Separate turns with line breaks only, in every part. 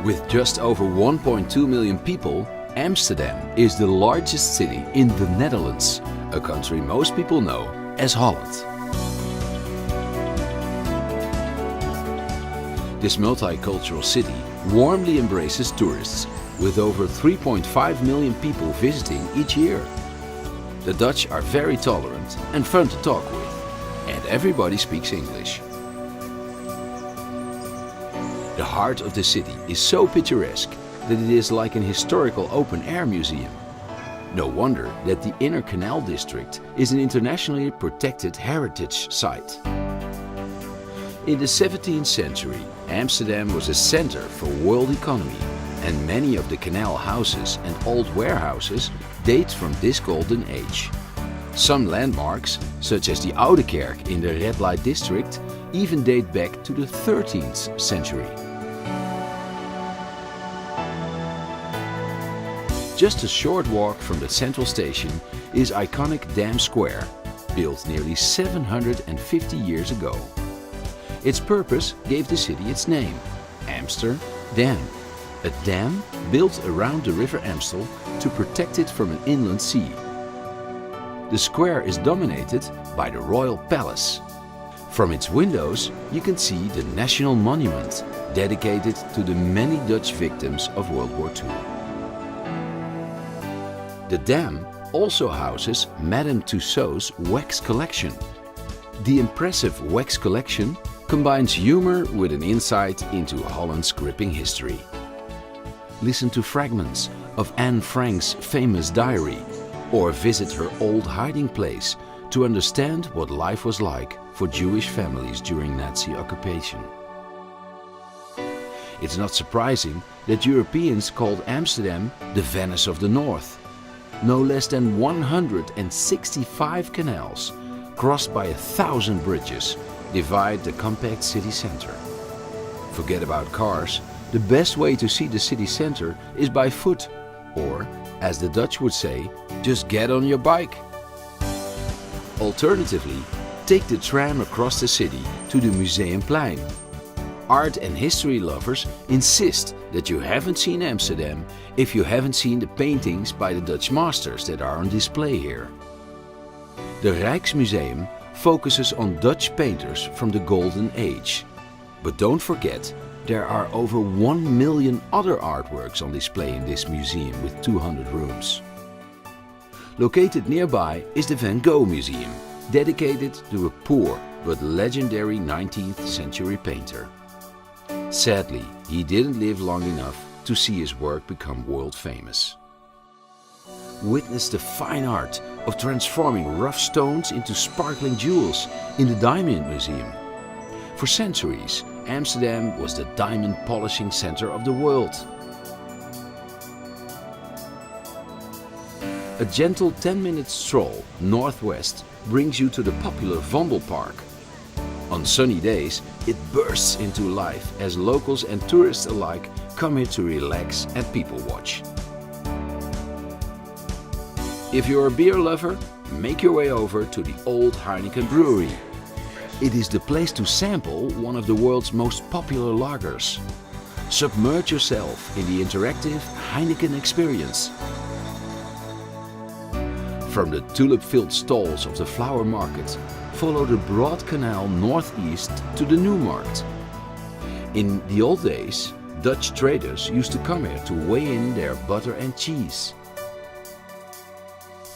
With just over 1.2 million people, Amsterdam is the largest city in the Netherlands, a country most people know as Holland. This multicultural city warmly embraces tourists, with over 3.5 million people visiting each year. The Dutch are very tolerant and fun to talk with, and everybody speaks English. The heart of the city is so picturesque that it is like an historical open-air museum. No wonder that the Inner Canal district is an internationally protected heritage site. In the 17th century, Amsterdam was a center for world economy, and many of the canal houses and old warehouses date from this golden age. Some landmarks, such as the Oude Kerk in the red light district, even date back to the 13th century. Just a short walk from the central station is iconic Dam Square, built nearly 750 years ago. Its purpose gave the city its name, Amsterdam, a dam built around the river Amstel to protect it from an inland sea. The square is dominated by the Royal Palace. From its windows you can see the National Monument, dedicated to the many Dutch victims of World War II. The dam also houses Madame Tussauds wax collection. The impressive wax collection combines humor with an insight into Holland's gripping history. Listen to fragments of Anne Frank's famous diary, or visit her old hiding place to understand what life was like for Jewish families during Nazi occupation. It's not surprising that Europeans called Amsterdam the Venice of the North. No less than 165 canals, crossed by 1,000 bridges, divide the compact city center. Forget about cars, the best way to see the city center is by foot, or, as the Dutch would say, just get on your bike. Alternatively, take the tram across the city to the Museumplein. Art and history lovers insist that you haven't seen Amsterdam if you haven't seen the paintings by the Dutch masters that are on display here. The Rijksmuseum focuses on Dutch painters from the Golden Age. But don't forget, there are over 1 million other artworks on display in this museum with 200 rooms. Located nearby is the Van Gogh Museum, dedicated to a poor but legendary 19th century painter. Sadly, he didn't live long enough to see his work become world famous. Witness the fine art of transforming rough stones into sparkling jewels in the Diamond Museum. For centuries, Amsterdam was the diamond polishing center of the world. A gentle 10-minute stroll northwest brings you to the popular Vondelpark. On sunny days, it bursts into life as locals and tourists alike come here to relax and people watch. If you're a beer lover, make your way over to the Old Heineken Brewery. It is the place to sample one of the world's most popular lagers. Submerge yourself in the interactive Heineken experience. From the tulip-filled stalls of the flower market, follow the broad canal northeast to the New Markt. In the old days, Dutch traders used to come here to weigh in their butter and cheese.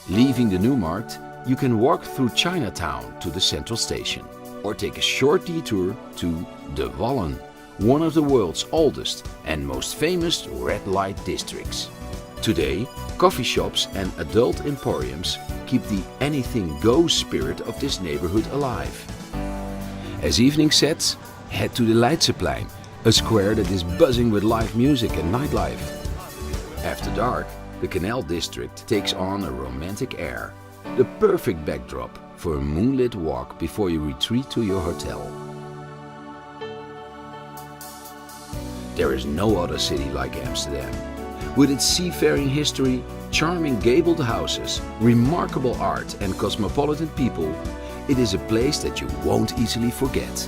Leaving the New Markt, you can walk through Chinatown to the central station, or take a short detour to De Wallen, one of the world's oldest and most famous red light districts. Today, coffee shops and adult emporiums keep the anything goes spirit of this neighborhood alive. As evening sets, head to the Leidseplein, a square that is buzzing with live music and nightlife. After dark, the Canal District takes on a romantic air, the perfect backdrop for a moonlit walk before you retreat to your hotel. There is no other city like Amsterdam. With its seafaring history, charming gabled houses, remarkable art and cosmopolitan people, it is a place that you won't easily forget.